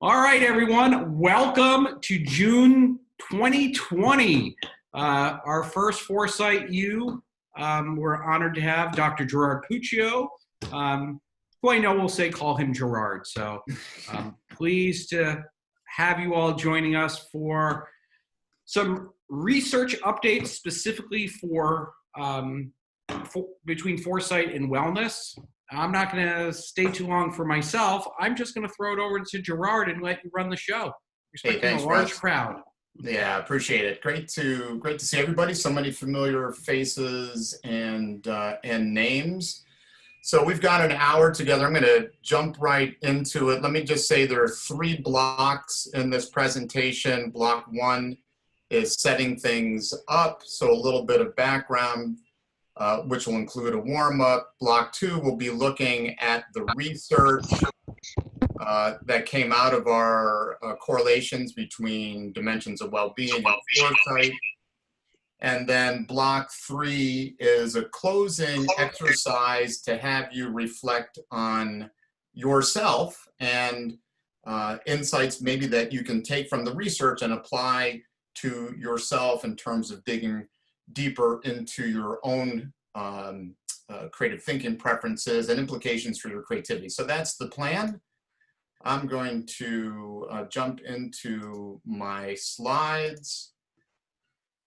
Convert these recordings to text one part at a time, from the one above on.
All right, everyone. Welcome to June 2020. Our first FourSight U. We're honored to have Dr. Gerard Puccio, who I know will call him Gerard. So pleased to have you all joining us for some research updates specifically for between FourSight and wellness. I'm not going to stay too long for myself. I'm just going to throw it over to Gerard and let you run the show. Expecting thanks, a large Russ. crowd. Yeah, appreciate it. Great to see everybody. So many familiar faces and names. So we've got an hour together. I'm going to jump right into it. Let me just say there are 3 blocks in this presentation. Block 1 is setting things up, so a little bit of background, which will include a warm-up. Block 2 will be looking at the research that came out of our correlations between dimensions of well-being and FourSight. And then block 3 is a closing exercise to have you reflect on yourself and insights maybe that you can take from the research and apply to yourself in terms of digging deeper into your own creative thinking preferences and implications for your creativity. So that's the plan. I'm going to jump into my slides.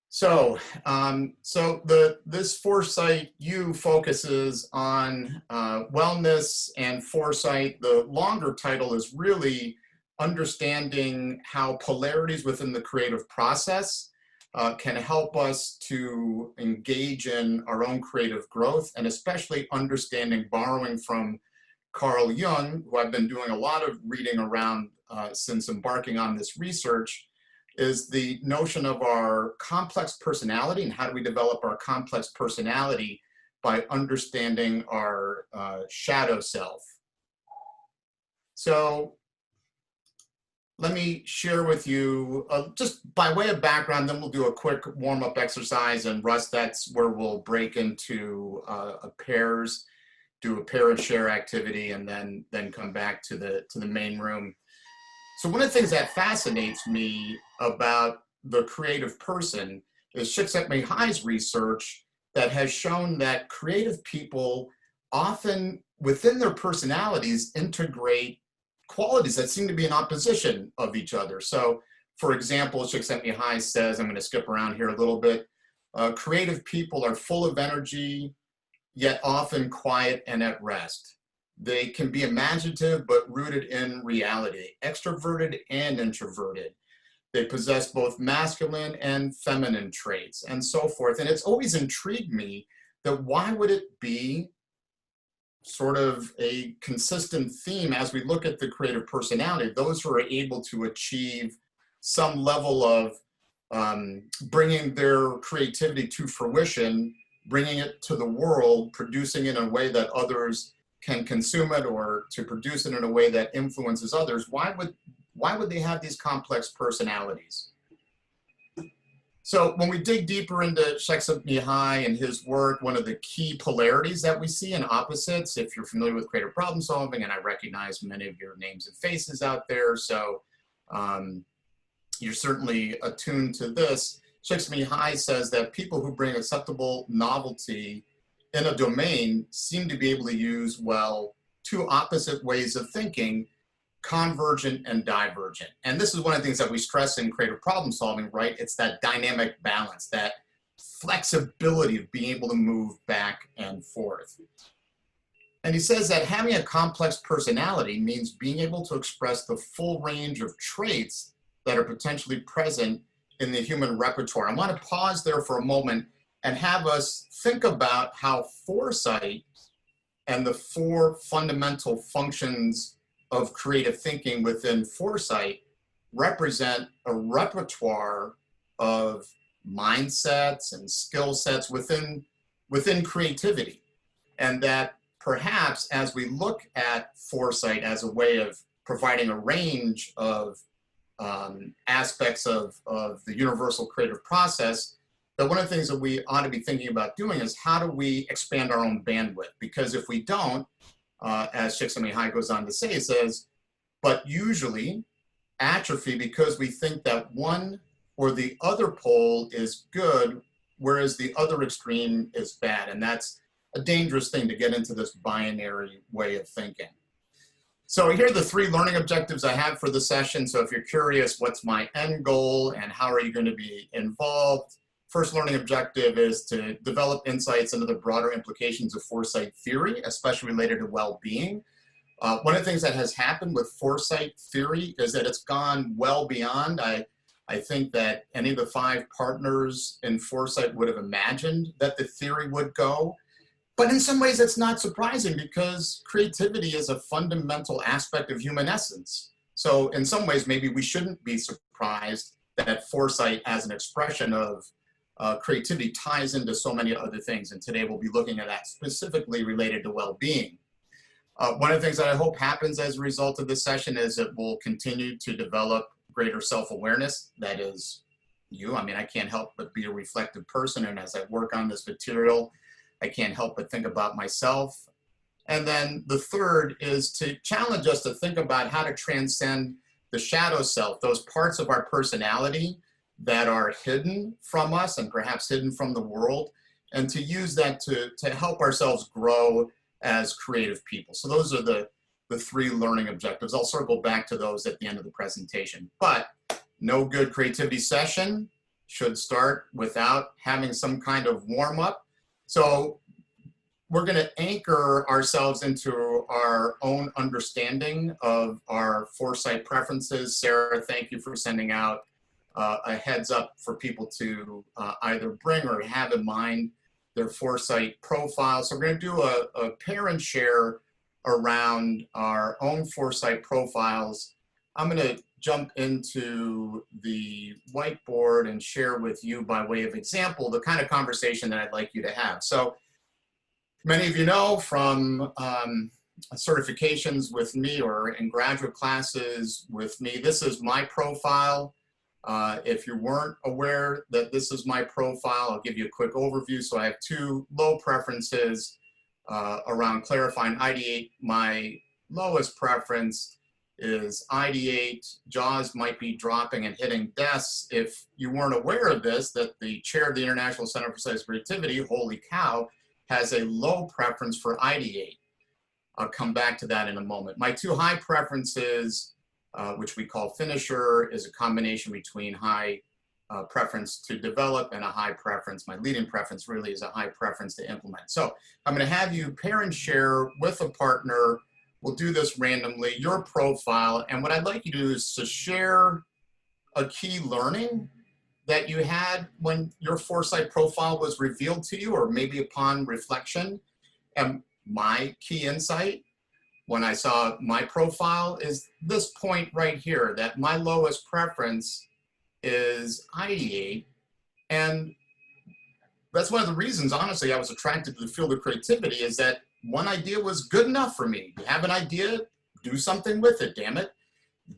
So, this FourSight U focuses on wellness and FourSight. The longer title is really understanding how polarities within the creative process can help us to engage in our own creative growth, and especially understanding, borrowing from Carl Jung, who I've been doing a lot of reading around since embarking on this research, is the notion of our complex personality and how do we develop our complex personality by understanding our shadow self. So let me share with you, just by way of background, then we'll do a quick warm-up exercise, and Russ, that's where we'll break into pairs, do a pair and share activity, and then come back to the main room. So one of the things that fascinates me about the creative person is Csikszentmihalyi's research that has shown that creative people often within their personalities integrate qualities that seem to be in opposition of each other. So for example, Csikszentmihalyi says, I'm going to skip around here a little bit, creative people are full of energy, yet often quiet and at rest. They can be imaginative, but rooted in reality, extroverted and introverted. They possess both masculine and feminine traits and so forth. And it's always intrigued me that why would it be sort of a consistent theme as we look at the creative personality, those who are able to achieve some level of bringing their creativity to fruition, bringing it to the world, producing it in a way that others can consume it, or to produce it in a way that influences others. Why would they have these complex personalities? So when we dig deeper into Csikszentmihalyi and his work, one of the key polarities that we see in opposites, if you're familiar with creative problem solving, and I recognize many of your names and faces out there, so you're certainly attuned to this. Csikszentmihalyi says that people who bring acceptable novelty in a domain seem to be able to use, well, 2 opposite ways of thinking, convergent and divergent. And this is one of the things that we stress in creative problem solving, right? It's that dynamic balance, that flexibility of being able to move back and forth. And he says that having a complex personality means being able to express the full range of traits that are potentially present in the human repertoire. I want to pause there for a moment and have us think about how FourSight and the 4 fundamental functions of creative thinking within FourSight represent a repertoire of mindsets and skill sets within creativity. And that perhaps as we look at FourSight as a way of providing a range of aspects of the universal creative process, that one of the things that we ought to be thinking about doing is how do we expand our own bandwidth? Because if we don't, as Csikszentmihalyi goes on to say, he says, but usually atrophy because we think that one or the other pole is good, whereas the other extreme is bad. And that's a dangerous thing to get into this binary way of thinking. So here are the 3 learning objectives I have for the session. So if you're curious, what's my end goal and how are you going to be involved? First learning objective is to develop insights into the broader implications of FourSight theory, especially related to well-being. One of the things that has happened with FourSight theory is that it's gone well beyond. I think that any of the 5 partners in FourSight would have imagined that the theory would go. But in some ways, it's not surprising because creativity is a fundamental aspect of human essence. So in some ways, maybe we shouldn't be surprised that FourSight as an expression of creativity ties into so many other things. And today we'll be looking at that specifically related to well-being. One of the things that I hope happens as a result of this session is it will continue to develop greater self-awareness. That is you. I mean, I can't help but be a reflective person. And as I work on this material, I can't help but think about myself. And then the third is to challenge us to think about how to transcend the shadow self, those parts of our personality that are hidden from us and perhaps hidden from the world, and to use that to help ourselves grow as creative people. So those are the 3 learning objectives. I'll circle back to those at the end of the presentation. But no good creativity session should start without having some kind of warm-up. So we're going to anchor ourselves into our own understanding of our FourSight preferences. Sarah, thank you for sending out a heads up for people to either bring or have in mind their FourSight profile. So we're going to do a pair and share around our own FourSight profiles. I'm going to jump into the whiteboard and share with you by way of example the kind of conversation that I'd like you to have. So many of you know from certifications with me or in graduate classes with me, this is my profile. If you weren't aware that this is my profile, I'll give you a quick overview. So I have 2 low preferences around clarifying ideate. My lowest preference is ideate. Jaws might be dropping and hitting desks. If you weren't aware of this, that the chair of the International Center for Science Creativity, holy cow, has a low preference for ideate. I'll come back to that in a moment. My 2 high preferences, which we call finisher, is a combination between high preference to develop and a high preference. My leading preference really is a high preference to implement. So I'm going to have you pair and share with a partner. We'll do this randomly, your profile. And what I'd like you to do is to share a key learning that you had when your FourSight profile was revealed to you, or maybe upon reflection. And my key insight when I saw my profile is this point right here, that my lowest preference is ideate. And that's one of the reasons, honestly, I was attracted to the field of creativity, is that one idea was good enough for me. You have an idea, do something with it, damn it.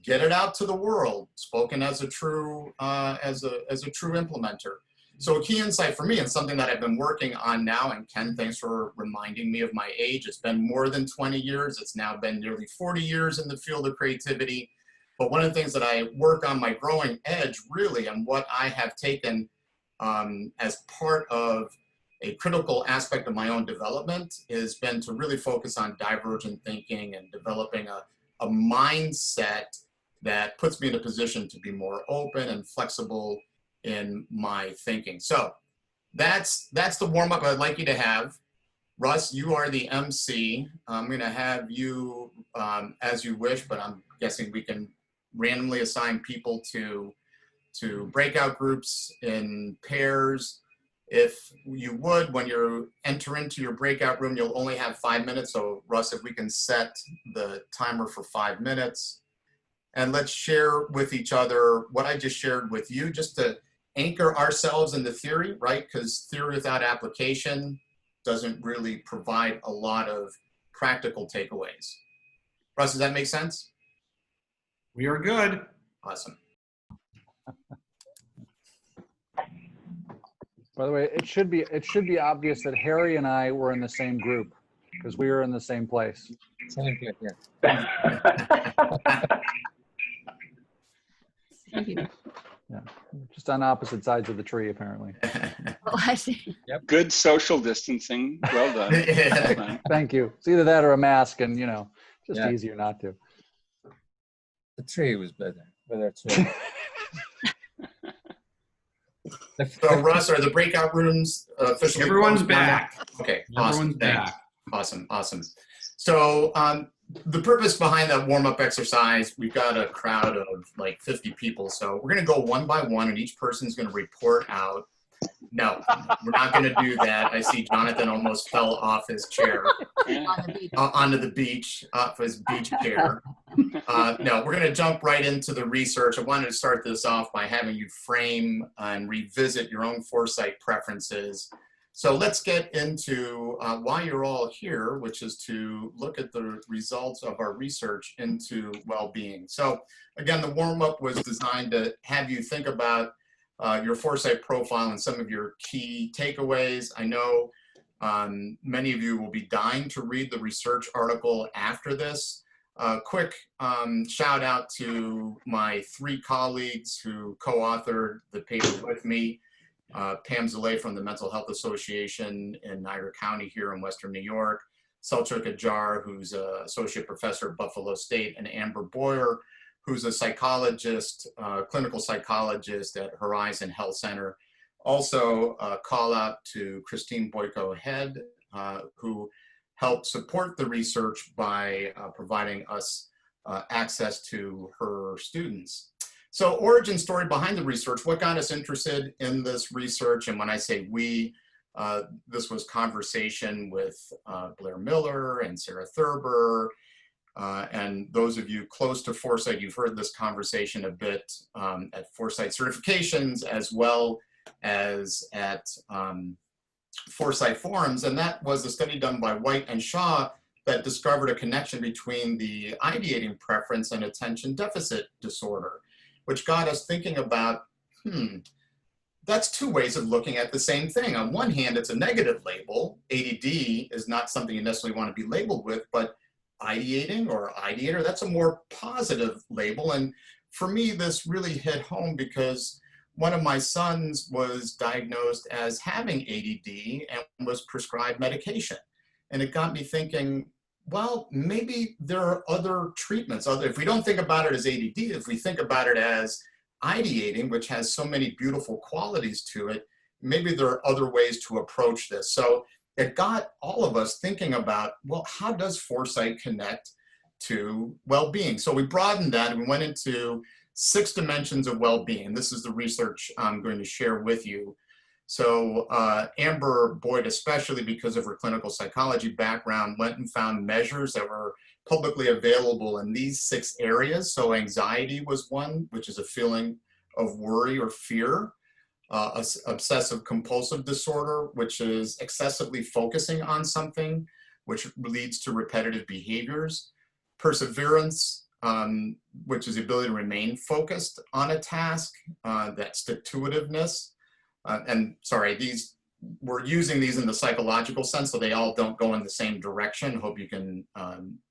Get it out to the world, spoken as a true true implementer. So a key insight for me, and something that I've been working on now, and Ken, thanks for reminding me of my age. It's been more than 20 years. It's now been nearly 40 years in the field of creativity. But one of the things that I work on my growing edge, really, and what I have taken as part of a critical aspect of my own development, has been to really focus on divergent thinking and developing a mindset that puts me in a position to be more open and flexible in my thinking. So that's the warm-up I'd like you to have. Russ, you are the MC. I'm going to have you as you wish, but I'm guessing we can randomly assign people to breakout groups in pairs. If you would, when you enter into your breakout room, you'll only have 5 minutes. So Russ, if we can set the timer for 5 minutes, and let's share with each other what I just shared with you, just to anchor ourselves in the theory, right? Because theory without application doesn't really provide a lot of practical takeaways. Russ, does that make sense? We are good. Awesome. By the way, it should be obvious that Harry and I were in the same group because we were in the same place. Same here, yeah. just on opposite sides of the tree, apparently. Oh, I see. Good social distancing. Well done. Yeah. Well done. Thank you. It's either that or a mask, and just Yeah. easier not to. The tree was better. Better tree. So Russ, are the breakout rooms officially Everyone's closed now? back. Okay, awesome. Everyone's Thanks. back. Awesome. So the purpose behind that warm-up exercise, we've got a crowd of like 50 people. So we're going to go one by one, and each person's going to report out. No, we're not going to do that. I see Jonathan almost fell off his chair On the beach. onto the beach, off his beach chair. No, we're going to jump right into the research. I wanted to start this off by having you frame and revisit your own FourSight preferences. So let's get into why you're all here, which is to look at the results of our research into well-being. So again, the warm-up was designed to have you think about your FourSight profile and some of your key takeaways. I know many of you will be dying to read the research article after this. Quick shout out to my 3 colleagues who co-authored the paper with me. Pam Zalay from the Mental Health Association in Niagara County here in Western New York, Selchuk Ajar, who's an associate professor at Buffalo State, and Amber Boyer, who's a psychologist, clinical psychologist at Horizon Health Center. Also, call out to Christine Boyko-Head, who helped support the research by providing us access to her students. So origin story behind the research, what got us interested in this research, and when I say we, this was conversation with Blair Miller and Sarah Thurber, and those of you close to FourSight, you've heard this conversation a bit at FourSight certifications as well as at FourSight forums, and that was a study done by White and Shaw that discovered a connection between the ideating preference and attention deficit disorder, which got us thinking about, that's 2 ways of looking at the same thing. On one hand, it's a negative label. ADD is not something you necessarily want to be labeled with, but ideating or ideator, that's a more positive label. And for me, this really hit home because one of my sons was diagnosed as having ADD and was prescribed medication. And it got me thinking, well, maybe there are other treatments. If we don't think about it as ADD, if we think about it as ideating, which has so many beautiful qualities to it, maybe there are other ways to approach this. So it got all of us thinking about, well, how does FourSight connect to well-being? So we broadened that and we went into 6 dimensions of well-being. This is the research I'm going to share with you. So Amber Boyd, especially because of her clinical psychology background, went and found measures that were publicly available in these 6 areas. So anxiety was one, which is a feeling of worry or fear. Obsessive compulsive disorder, which is excessively focusing on something, which leads to repetitive behaviors. Perseverance, which is the ability to remain focused on a task, that stick-to-itiveness. And sorry, we're using these in the psychological sense, so they all don't go in the same direction. Hope you can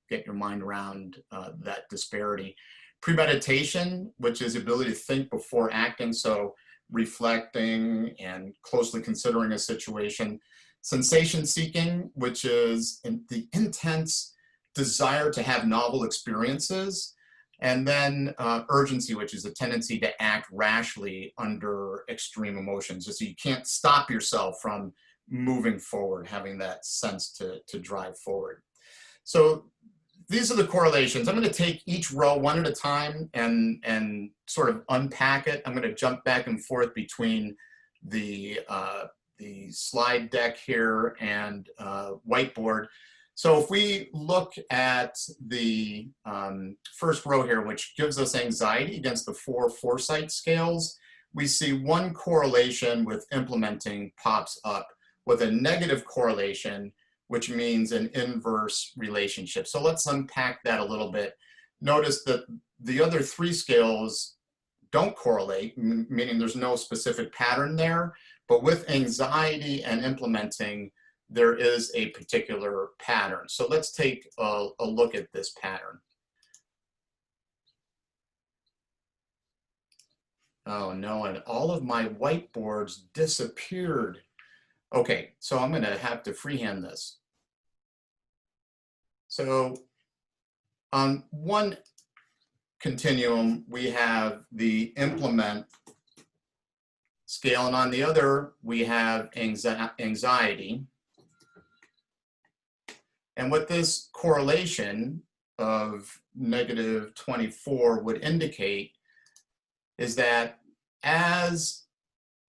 get your mind around that disparity. Premeditation, which is the ability to think before acting, so reflecting and closely considering a situation. Sensation seeking, which is the intense desire to have novel experiences. And then urgency, which is a tendency to act rashly under extreme emotions. So you can't stop yourself from moving forward, having that sense to drive forward. So these are the correlations. I'm going to take each row one at a time and sort of unpack it. I'm going to jump back and forth between the slide deck here and whiteboard. So if we look at the first row here, which gives us anxiety against the 4 FourSight scales, we see one correlation with implementing pops up with a negative correlation, which means an inverse relationship. So let's unpack that a little bit. Notice that the other 3 scales don't correlate, meaning there's no specific pattern there, but with anxiety and implementing, there is a particular pattern. So let's take a look at this pattern. Oh no, and all of my whiteboards disappeared. Okay, so I'm gonna have to freehand this. So on one continuum, we have the implement scale, and on the other, we have anxiety. And what this correlation of -24 would indicate is that as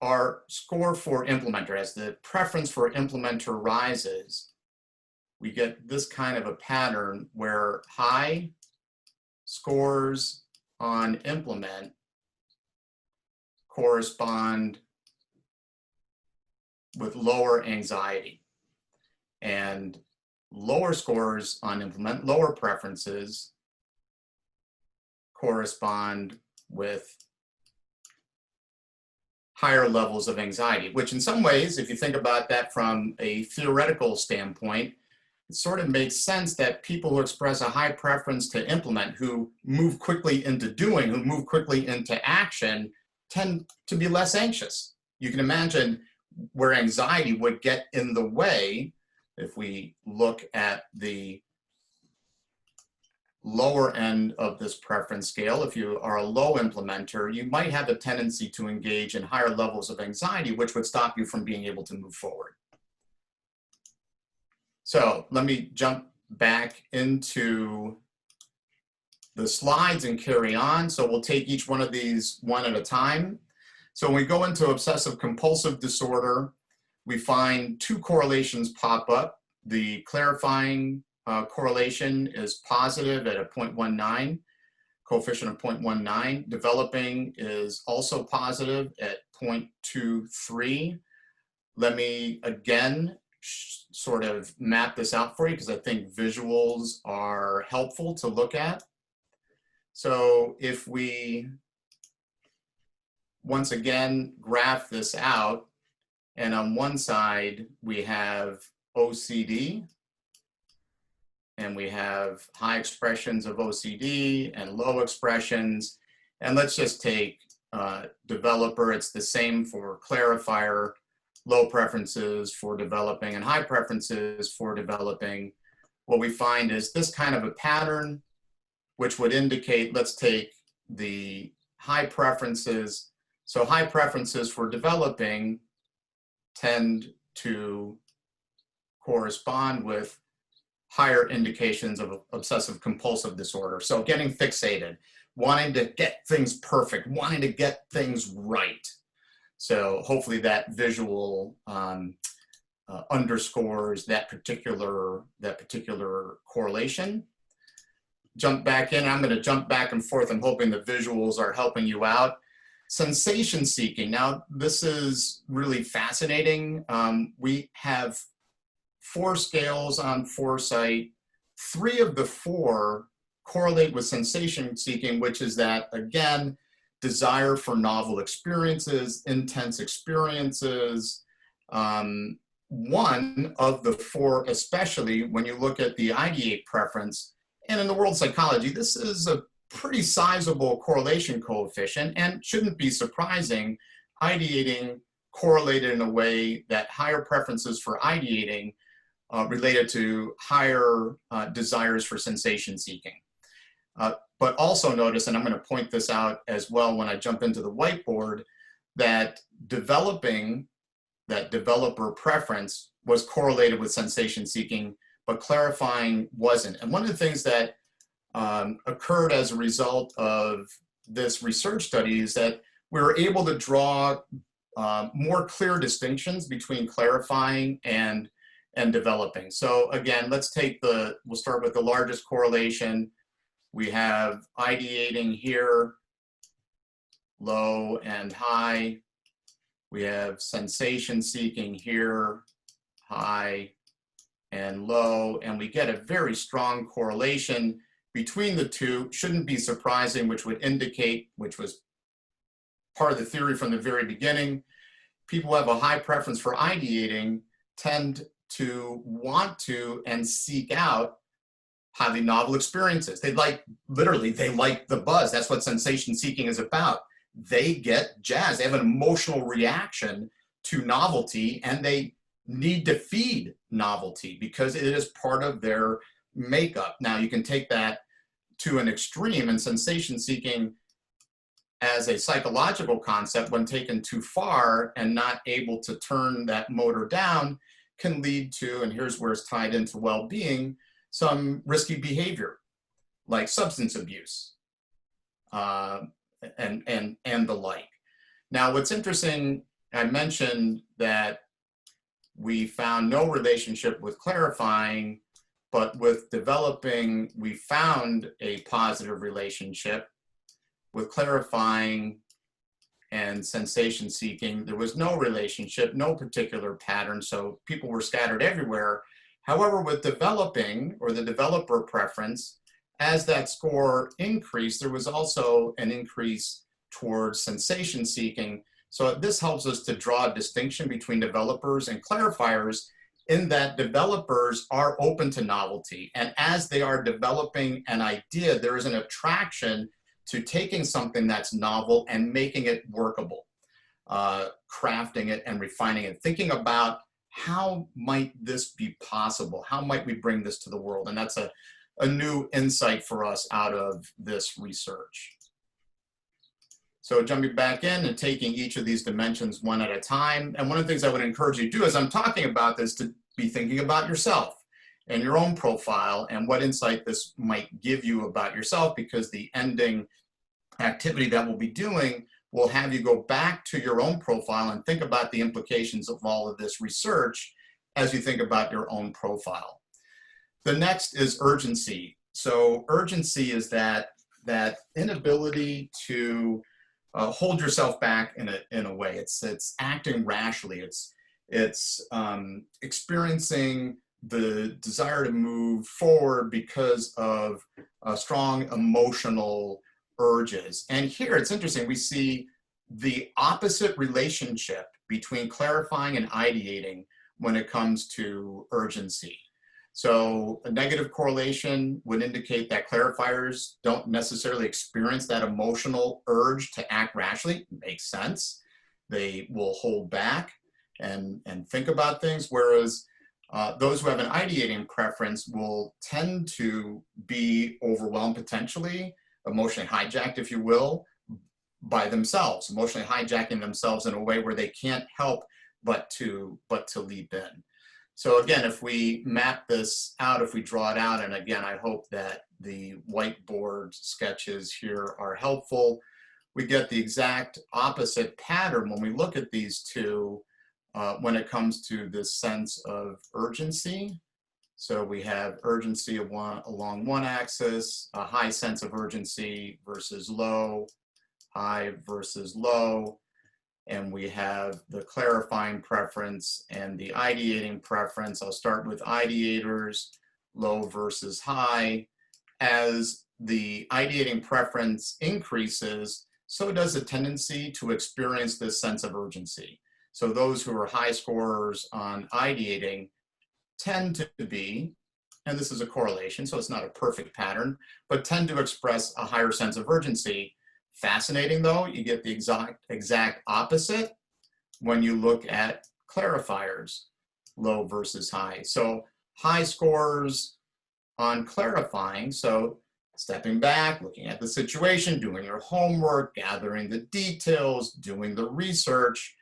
our score for implementer, as the preference for implementer rises, we get this kind of a pattern where high scores on implement correspond with lower anxiety, and lower scores on implement, lower preferences, correspond with higher levels of anxiety, which in some ways, if you think about that from a theoretical standpoint, it sort of makes sense that people who express a high preference to implement, who move quickly into doing, who move quickly into action, tend to be less anxious. You can imagine where anxiety would get in the way. If we look at the lower end of this preference scale, if you are a low implementer, you might have a tendency to engage in higher levels of anxiety, which would stop you from being able to move forward. So let me jump back into the slides and carry on. So we'll take each one of these one at a time. So when we go into obsessive compulsive disorder, we find two correlations pop up. The clarifying correlation is positive at a 0.19, coefficient of 0.19. Developing is also positive at 0.23. Let me again sort of map this out for you because I think visuals are helpful to look at. So if we once again graph this out, and on one side we have OCD, and we have high expressions of OCD and low expressions. And let's just take developer. It's the same for clarifier, low preferences for developing and high preferences for developing. What we find is this kind of a pattern, which would indicate, let's take the high preferences. So high preferences for developing tend to correspond with higher indications of obsessive compulsive disorder. So getting fixated, wanting to get things perfect, wanting to get things right. So hopefully that visual underscores that particular correlation. Jump back in. I'm going to jump back and forth. I'm hoping the visuals are helping you out. Sensation seeking. Now, this is really fascinating. We have 4 scales on FourSight. 3 of the 4 correlate with sensation seeking, which is that, again, desire for novel experiences, intense experiences. 1 of the 4, especially when you look at the ideate preference, and in the world of psychology, this is a pretty sizable correlation coefficient and shouldn't be surprising. Ideating correlated in a way that higher preferences for ideating related to higher desires for sensation seeking. But also notice, and I'm going to point this out as well when I jump into the whiteboard, that developing, that developer preference was correlated with sensation seeking, but clarifying wasn't. And one of the things that occurred as a result of this research study is that we were able to draw more clear distinctions between clarifying and developing. So again, let's take we'll start with the largest correlation. We have ideating here, low and high. We have sensation seeking here, high and low, and we get a very strong correlation between the two. Shouldn't be surprising, which would indicate, which was part of the theory from the very beginning, people who have a high preference for ideating tend to want to and seek out highly novel experiences. They like, literally, they like the buzz. That's what sensation seeking is about. they get jazzed. They have an emotional reaction to novelty, and they need to feed novelty because it is part of their makeup. Now, you can take that to an extreme, and sensation seeking as a psychological concept, when taken too far and not able to turn that motor down, can lead to, and here's where it's tied into well-being, some risky behavior like substance abuse and the like. Now, what's interesting, I mentioned that we found no relationship with clarifying, but with developing, we found a positive relationship. With clarifying and sensation seeking, there was no relationship, no particular pattern, so people were scattered everywhere. However, with developing, or the developer preference, as that score increased, there was also an increase towards sensation seeking. So this helps us to draw a distinction between developers and clarifiers, in that developers are open to novelty. And as they are developing an idea, there is an attraction to taking something that's novel and making it workable, crafting it and refining it, thinking about how might this be possible? How might we bring this to the world? And that's a new insight for us out of this research. So jumping back in and taking each of these dimensions one at a time. And one of the things I would encourage you to do as I'm talking about this, to be thinking about yourself and your own profile and what insight this might give you about yourself, because the ending activity that we'll be doing will have you go back to your own profile and think about the implications of all of this research as you think about your own profile. The next is urgency. So urgency is that inability to hold yourself back in a way. It's acting rashly. It's experiencing the desire to move forward because of strong emotional urges. And here it's interesting, we see the opposite relationship between clarifying and ideating when it comes to urgency. So a negative correlation would indicate that clarifiers don't necessarily experience that emotional urge to act rationally. Makes sense. They will hold back and think about things, whereas those who have an ideating preference will tend to be overwhelmed, potentially emotionally hijacked, if you will, by themselves, emotionally hijacking themselves in a way where they can't help but to leap in. So again, if we map this out, if we draw it out, and again, I hope that the whiteboard sketches here are helpful, we get the exact opposite pattern when we look at these two when it comes to this sense of urgency. So we have urgency along one axis, a high sense of urgency versus low, high versus low. And we have the clarifying preference and the ideating preference. I'll start with ideators, low versus high. As the ideating preference increases, so does the tendency to experience this sense of urgency. So those who are high scorers on ideating tend to be, and this is a correlation, so it's not a perfect pattern, but tend to express a higher sense of urgency. Fascinating though, you get the exact opposite when you look at clarifiers, low versus high. So high scores on clarifying, so stepping back, looking at the situation, doing your homework, gathering the details, doing the research.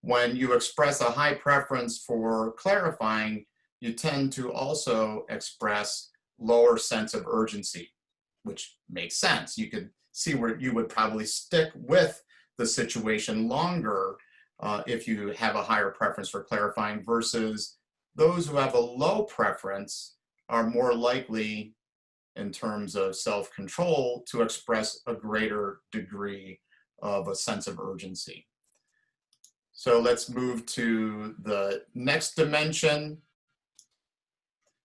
When you express a high preference for clarifying, you tend to also express lower sense of urgency, which makes sense. You could see where you would probably stick with the situation longer if you have a higher preference for clarifying, versus those who have a low preference are more likely, in terms of self-control, to express a greater degree of a sense of urgency. So let's move to the next dimension.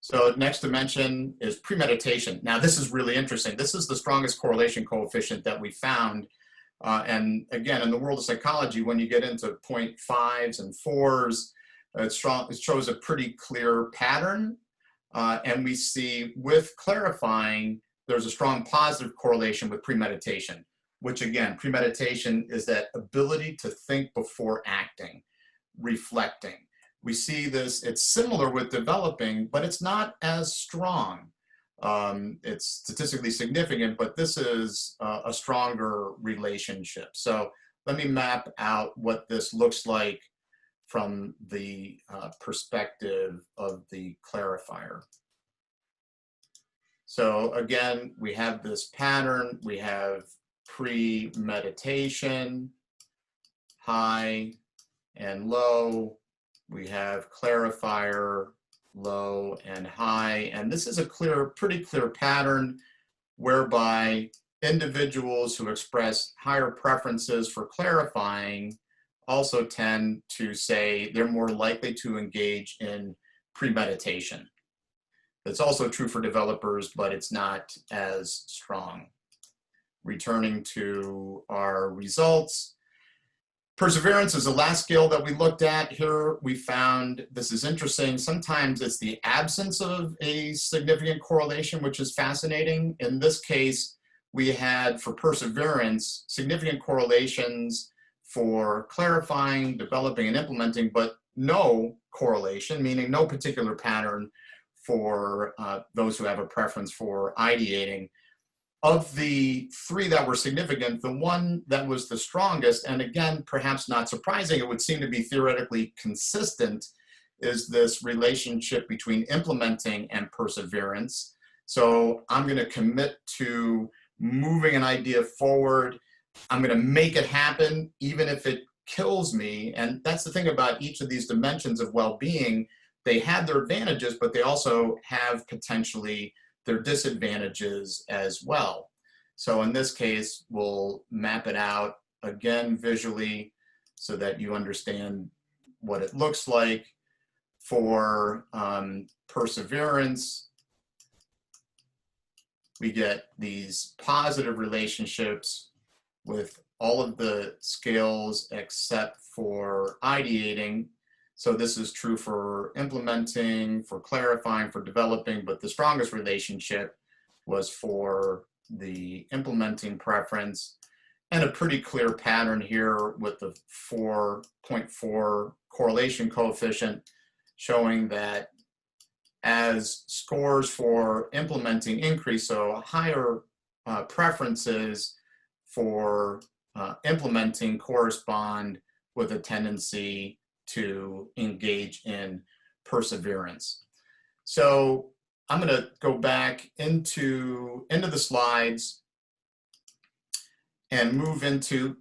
So next dimension is premeditation. Now this is really interesting. This is the strongest correlation coefficient that we found. And again, in the world of psychology, when you get into 0.5s and 4s, it shows a pretty clear pattern. And we see with clarifying, there's a strong positive correlation with premeditation. which again, premeditation is that ability to think before acting, reflecting. We see this, it's similar with developing, but it's not as strong. It's statistically significant, but this is a stronger relationship. So let me map out what this looks like from the perspective of the clarifier. So again, we have this pattern, we have premeditation, high and low, we have clarifier, low and high, and this is a pretty clear pattern whereby individuals who express higher preferences for clarifying also tend to say they're more likely to engage in premeditation. It's also true for developers, but it's not as strong. Returning to our results, perseverance is the last skill that we looked at. Here we found, this is interesting, sometimes it's the absence of a significant correlation, which is fascinating. In this case, we had, for perseverance, significant correlations for clarifying, developing, and implementing, but no correlation, meaning no particular pattern for those who have a preference for ideating. Of the three that were significant, the one that was the strongest, and again, perhaps not surprising, it would seem to be theoretically consistent, is this relationship between implementing and perseverance. So I'm going to commit to moving an idea forward. I'm going to make it happen, even if it kills me. And that's the thing about each of these dimensions of well-being. They have their advantages, but they also have potentially their disadvantages as well. So in this case, we'll map it out again visually so that you understand what it looks like. For perseverance, we get these positive relationships with all of the skills except for ideating. So this is true for implementing, for clarifying, for developing, but the strongest relationship was for the implementing preference, and a pretty clear pattern here with the 4.4 correlation coefficient showing that as scores for implementing increase, so higher preferences for implementing correspond with a tendency to engage in perseverance. So I'm going to go back into the slides and move into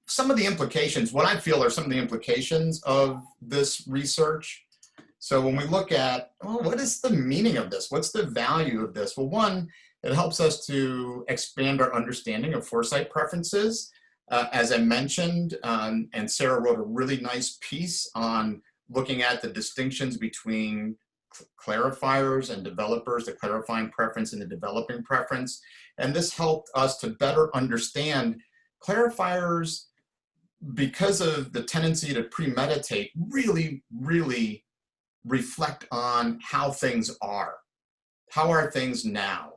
some of the implications, what I feel are some of the implications of this research. So when we look at, oh, what is the meaning of this? What's the value of this? Well, one, it helps us to expand our understanding of FourSight preferences. As I mentioned, and Sarah wrote a really nice piece on looking at the distinctions between clarifiers and developers, the clarifying preference and the developing preference. And this helped us to better understand clarifiers, because of the tendency to premeditate, really, really reflect on how things are. How are things now?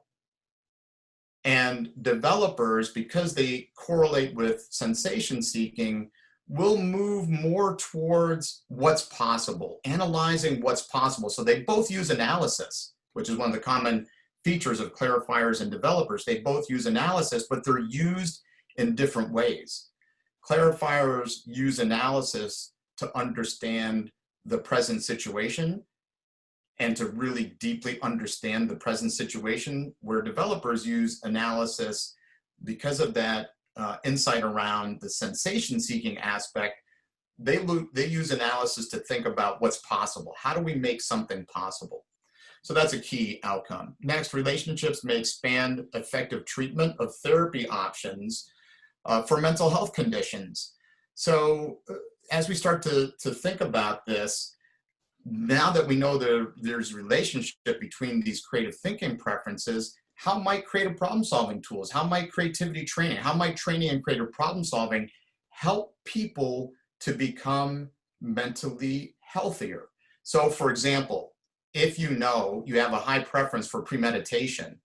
And developers, because they correlate with sensation seeking, will move more towards what's possible, analyzing what's possible. So they both use analysis, which is one of the common features of clarifiers and developers. They both use analysis, but they're used in different ways. Clarifiers use analysis to understand the present situation and to really deeply understand the present situation, where developers use analysis because of that insight around the sensation-seeking aspect. They use analysis to think about what's possible. How do we make something possible? So that's a key outcome. Next, relationships may expand effective treatment of therapy options for mental health conditions. So as we start to think about this, now that we know there's a relationship between these creative thinking preferences, how might creative problem solving tools, how might creativity training, how might training in creative problem solving help people to become mentally healthier? So for example, if you know you have a high preference for premeditation,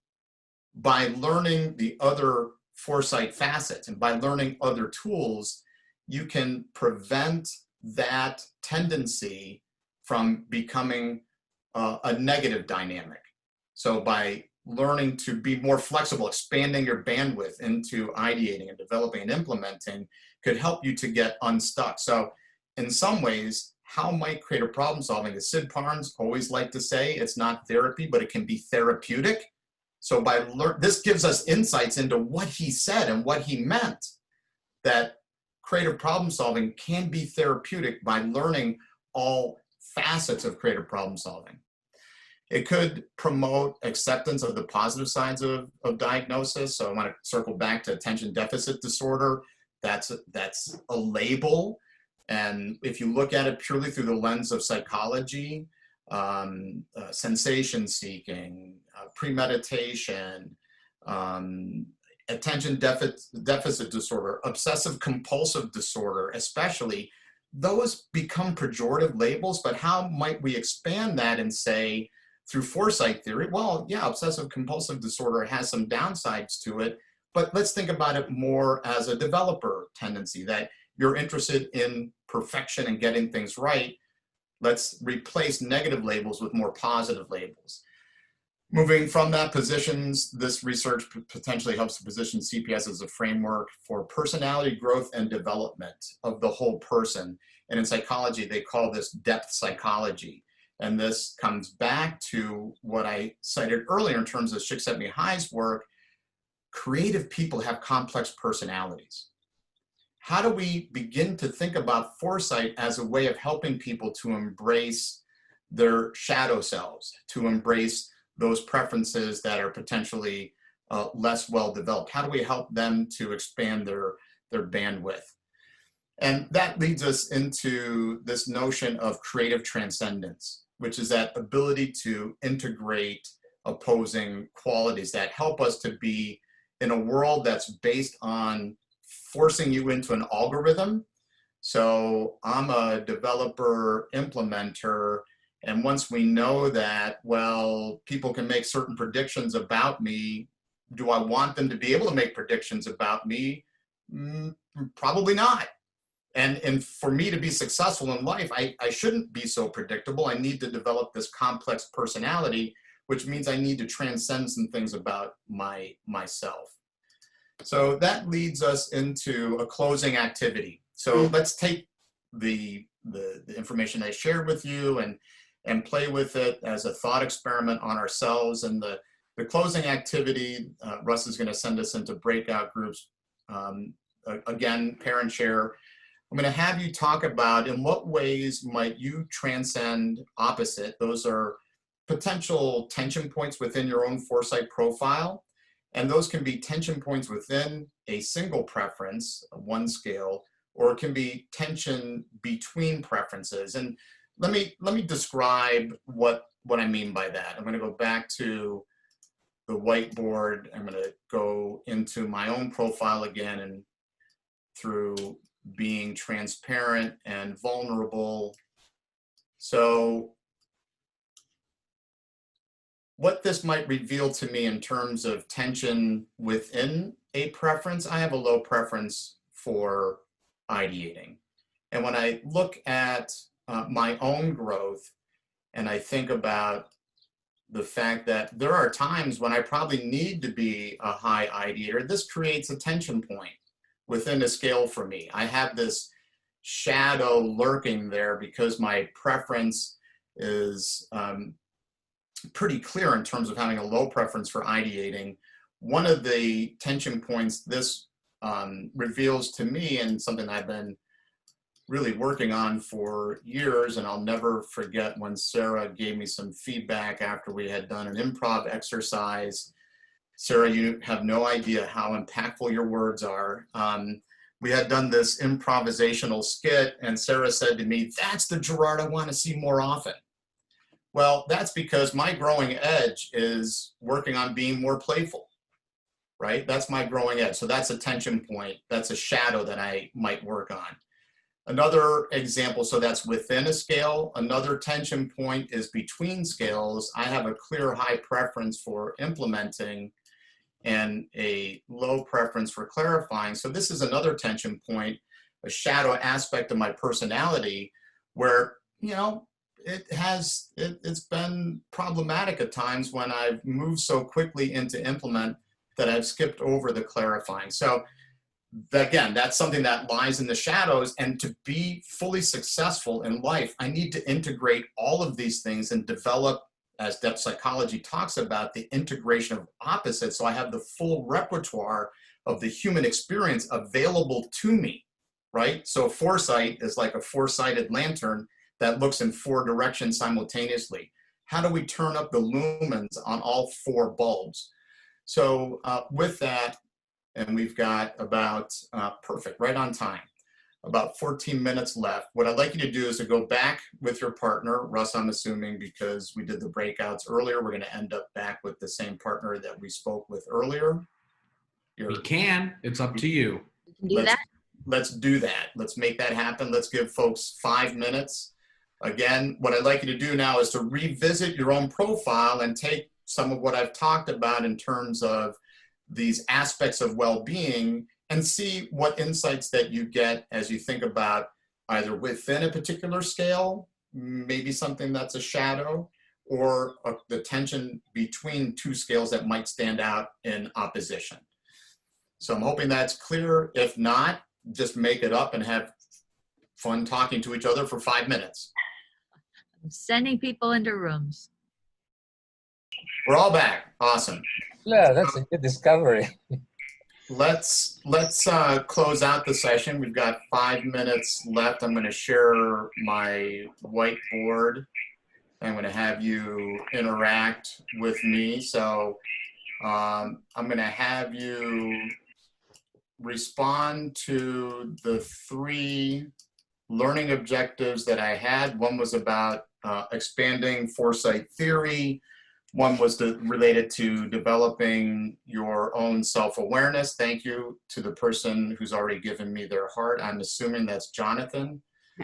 by learning the other FourSight facets. And by learning other tools, you can prevent that tendency from becoming a negative dynamic. So by learning to be more flexible, expanding your bandwidth into ideating and developing and implementing could help you to get unstuck. So in some ways, how might creative problem solving, as Sid Parnes always liked to say, it's not therapy, but it can be therapeutic. So by this gives us insights into what he said and what he meant, that creative problem solving can be therapeutic by learning all facets of creative problem solving. It could promote acceptance of the positive sides of diagnosis. So I want to circle back to attention deficit disorder. That's a label. And if you look at it purely through the lens of psychology, sensation seeking, premeditation, attention deficit disorder, obsessive compulsive disorder, especially, those become pejorative labels. But how might we expand that and say, through FourSight theory, well, yeah, obsessive compulsive disorder has some downsides to it, but let's think about it more as a developer tendency, that you're interested in perfection and getting things right. Let's replace negative labels with more positive labels. Moving from that positions, this research potentially helps to position CPS as a framework for personality growth and development of the whole person. And in psychology, they call this depth psychology. And this comes back to what I cited earlier in terms of Csikszentmihalyi's work. Creative people have complex personalities. How do we begin to think about FourSight as a way of helping people to embrace their shadow selves, to embrace those preferences that are potentially less well developed? How do we help them to expand their bandwidth? And that leads us into this notion of creative transcendence, which is that ability to integrate opposing qualities that help us to be in a world that's based on forcing you into an algorithm. So I'm a developer implementer, and once we know that, well, people can make certain predictions about me, do I want them to be able to make predictions about me? Probably not. And for me to be successful in life, I shouldn't be so predictable. I need to develop this complex personality, which means I need to transcend some things about myself. So that leads us into a closing activity. So let's take the information I shared with you and play with it as a thought experiment on ourselves. And the closing activity, Russ is going to send us into breakout groups. Again, pair and share. I'm going to have you talk about in what ways might you transcend opposite. Those are potential tension points within your own FourSight profile. And those can be tension points within a single preference, one scale, or it can be tension between preferences. And let me describe what I mean by that. I'm going to go back to the whiteboard. I'm going to go into my own profile again, and through being transparent and vulnerable. So what this might reveal to me in terms of tension within a preference, I have a low preference for ideating. And when I look at my own growth and I think about the fact that there are times when I probably need to be a high ideator, this creates a tension point within a scale for me. I have this shadow lurking there because my preference is pretty clear in terms of having a low preference for ideating. One of the tension points this reveals to me, and something I've been really working on for years, and I'll never forget when Sarah gave me some feedback after we had done an improv exercise. Sarah, you have no idea how impactful your words are. We had done this improvisational skit, and Sarah said to me, "That's the Gerard I want to see more often." Well, that's because my growing edge is working on being more playful, right? That's my growing edge. So that's a tension point. That's a shadow that I might work on. Another example, so that's within a scale. Another tension point is between scales. I have a clear high preference for implementing. and a low preference for clarifying. So this is another tension point, a shadow aspect of my personality where, you know, it's been problematic at times when I've moved so quickly into implement that I've skipped over the clarifying. So again, that's something that lies in the shadows, and to be fully successful in life, I need to integrate all of these things and develop, as depth psychology talks about, the integration of opposites, so I have the full repertoire of the human experience available to me, right? So FourSight is like a four-sided lantern that looks in 4 directions simultaneously. How do we turn up the lumens on all 4 bulbs? So with that, and we've got about, perfect, right on time, about 14 minutes left. What I'd like you to do is to go back with your partner, Russ, I'm assuming, because we did the breakouts earlier, we're gonna end up back with the same partner that we spoke with earlier. We can. It's up to you. You can do that. Let's do that. Let's make that happen. Let's give folks 5 minutes. Again, what I'd like you to do now is to revisit your own profile and take some of what I've talked about in terms of these aspects of well-being and see what insights that you get as you think about either within a particular scale, maybe something that's a shadow, or the tension between 2 scales that might stand out in opposition. So I'm hoping that's clear. If not, just make it up and have fun talking to each other for 5 minutes. I'm sending people into rooms. We're all back. Awesome. Yeah, that's a good discovery. Let's close out the session. We've got 5 minutes left. I'm going to share my whiteboard. I'm going to have you interact with me. So I'm going to have you respond to the 3 learning objectives that I had. One was about expanding FourSight theory. One was related to developing your own self-awareness. Thank you to the person who's already given me their heart. I'm assuming that's Jonathan.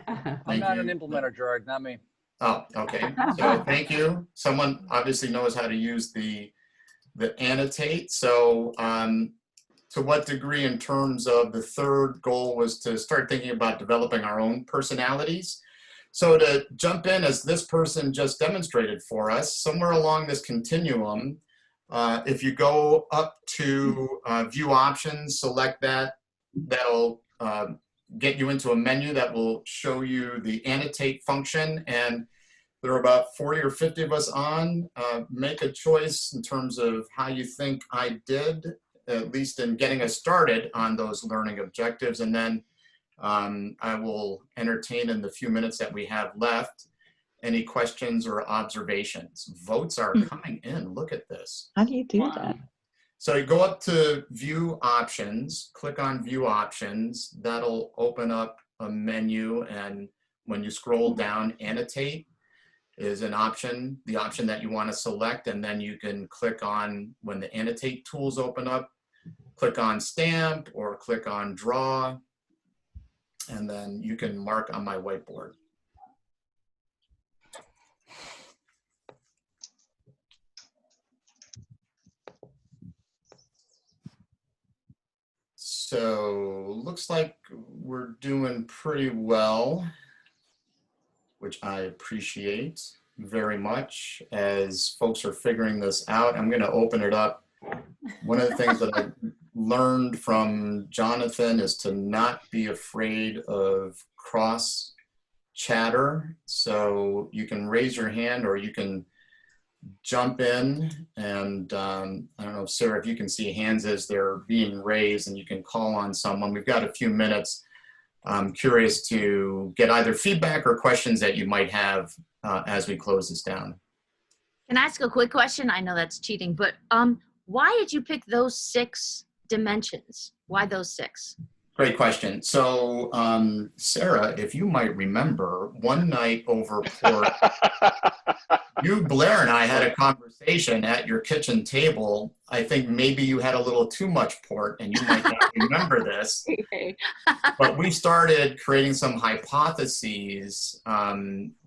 I'm not an implementer, Gerard, not me. Oh, okay. So thank you. Someone obviously knows how to use the annotate. So to what degree in terms of the 3rd goal was to start thinking about developing our own personalities. So to jump in, as this person just demonstrated for us, somewhere along this continuum, if you go up to view options, select that, that'll get you into a menu that will show you the annotate function. And there are about 40 or 50 of us on. Make a choice in terms of how you think I did, at least in getting us started on those learning objectives. And then I will entertain in the few minutes that we have left any questions or observations. Votes are coming in. Look at this. How do you do that? So you go up to view options, click on view options. That'll open up a menu, and when you scroll down, annotate is an option, the option that you want to select, and then you can click on, when the annotate tools open up, click on stamp or click on draw, and then you can mark on my whiteboard. So looks like we're doing pretty well, which I appreciate very much. As folks are figuring this out, I'm going to open it up. One of the things that I learned from Jonathan is to not be afraid of cross chatter. So you can raise your hand or you can jump in, and I don't know, Sarah, if you can see hands as they're being raised, and you can call on someone. We've got a few minutes. I'm curious to get either feedback or questions that you might have as we close this down. Can I ask a quick question? I know that's cheating, but why did you pick those 6 dimensions? Why those 6? Great question. So Sarah, if you might remember, one night over port, you, Blair, and I had a conversation at your kitchen table. I think maybe you had a little too much port, and you might not remember this. But we started creating some hypotheses,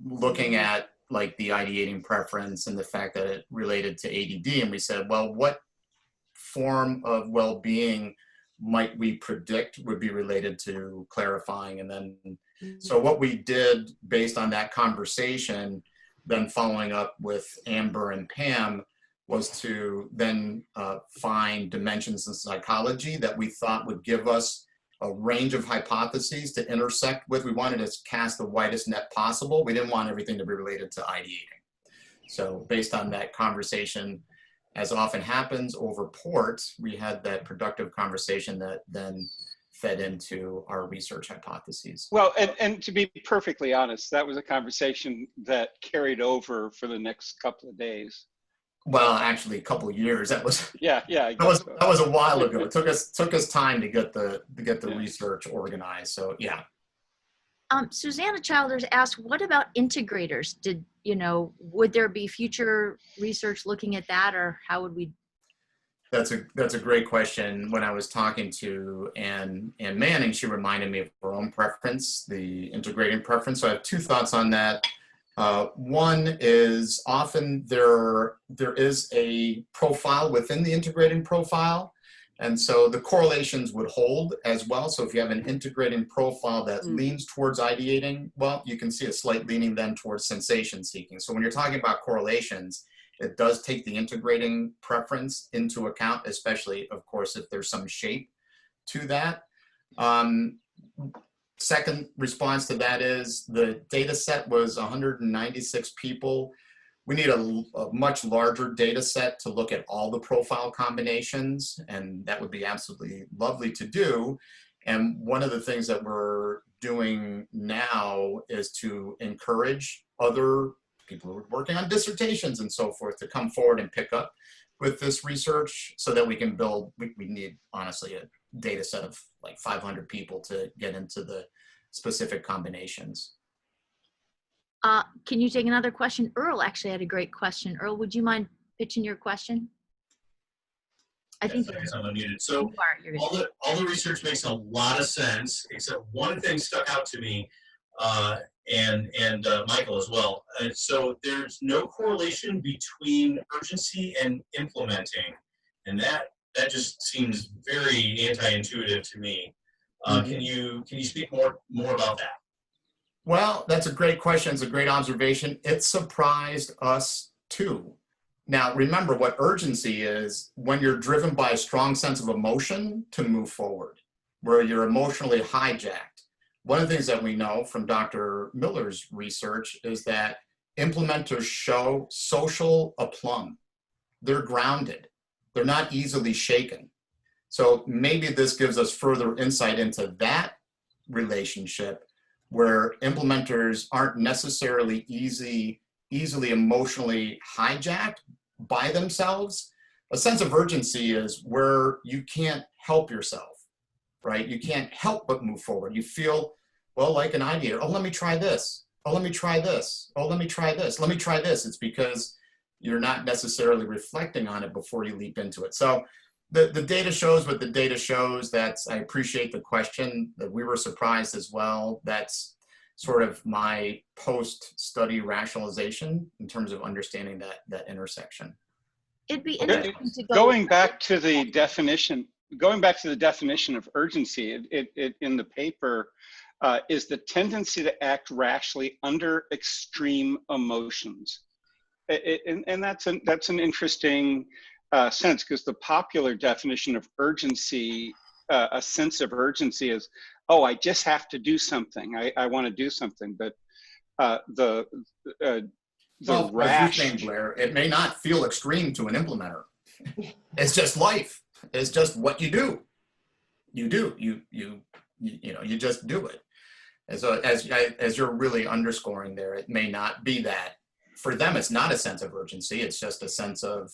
looking at like the ideating preference and the fact that it related to ADD. And we said, well, what form of well-being might we predict would be related to clarifying? And then, so what we did based on that conversation, then following up with Amber and Pam, was to then find dimensions in psychology that we thought would give us a range of hypotheses to intersect with. We wanted to cast the widest net possible. We didn't want everything to be related to ideating. So based on that conversation, as often happens over port, we had that productive conversation that then fed into our research hypotheses. Well, and to be perfectly honest, that was a conversation that carried over for the next couple of days. Well, actually, a couple of years. That was Yeah. that was a while ago. It took us time to get the research organized. So yeah. Susanna Childers asked, what about integrators? Would there be future research looking at that, or how would we? That's a great question. When I was talking to Ann Manning, she reminded me of her own preference, the integrating preference. So I have two thoughts on that. One is often there is a profile within the integrating profile. And so the correlations would hold as well. So if you have an integrating profile that leans towards ideating, well, you can see a slight leaning then towards sensation seeking. So when you're talking about correlations, it does take the integrating preference into account, especially, of course, if there's some shape to that. Second response to that is the data set was 196 people. We need a much larger data set to look at all the profile combinations, and that would be absolutely lovely to do. And one of the things that we're doing now is to encourage other people who are working on dissertations and so forth to come forward and pick up with this research so that we can build, we need honestly a data set of like 500 people to get into the specific combinations. Can you take another question? Earl actually had a great question. Earl, would you mind pitching your question? I think I'm unmuted. So all the research makes a lot of sense, except one thing stuck out to me, and Michael as well. So there's no correlation between urgency and implementing, and that just seems very anti-intuitive to me. Can you speak more about that? Well, that's a great question. It's a great observation. It surprised us too. Now, remember what urgency is when you're driven by a strong sense of emotion to move forward, where you're emotionally hijacked. One of the things that we know from Dr. Miller's research is that implementers show social aplomb. They're grounded. They're not easily shaken. So maybe this gives us further insight into that relationship where implementers aren't necessarily easily emotionally hijacked by themselves. A sense of urgency is where you can't help yourself, right? You can't help but move forward. You feel, well, like an ideator. Oh, let me try this. Oh, let me try this. Oh, let me try this. Let me try this. It's because you're not necessarily reflecting on it before you leap into it. So the data shows what the data shows. I appreciate the question. That we were surprised as well. That's sort of my post-study rationalization in terms of understanding that intersection. It'd be interesting to going back to the definition of urgency, it in the paper is the tendency to act rashly under extreme emotions, and that's an interesting sense, because the popular definition of urgency, a sense of urgency, is, oh, I just have to do something. I want to do something, but the rash. As you think, Blair, it may not feel extreme to an implementer. It's just life. It's just what you do. You just do it. And so as you're really underscoring there, it may not be that. For them, it's not a sense of urgency. It's just a sense of,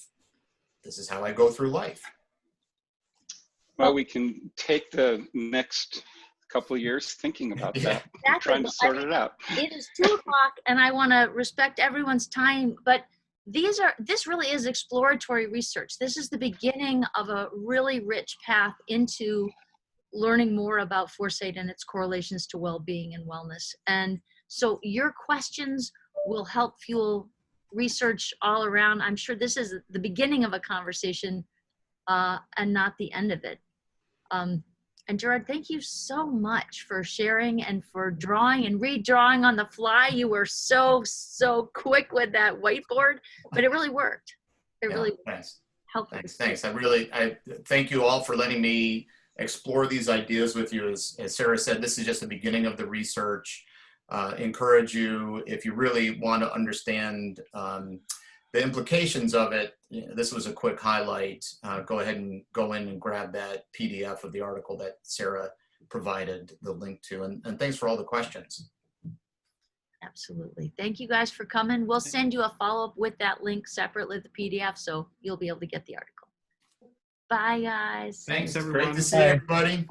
this is how I go through life. Well, we can take the next couple of years thinking about that, trying to sort it out. It is 2 o'clock, and I want to respect everyone's time, but this really is exploratory research. This is the beginning of a really rich path into learning more about FourSight and its correlations to well-being and wellness. And so your questions will help fuel research all around. I'm sure this is the beginning of a conversation and not the end of it. And Gerard, thank you so much for sharing and for drawing and redrawing on the fly. You were so quick with that whiteboard, but it really worked. It really Thanks. helped. Thanks. I thank you all for letting me explore these ideas with you. As Sarah said, this is just the beginning of the research. Encourage you, if you really want to understand the implications of it, this was a quick highlight. Go ahead and go in and grab that PDF of the article that Sarah provided the link to. And thanks for all the questions. Absolutely. Thank you guys for coming. We'll send you a follow-up with that link separately, the PDF, so you'll be able to get the article. Bye, guys. Thanks, everyone. Great to see everybody.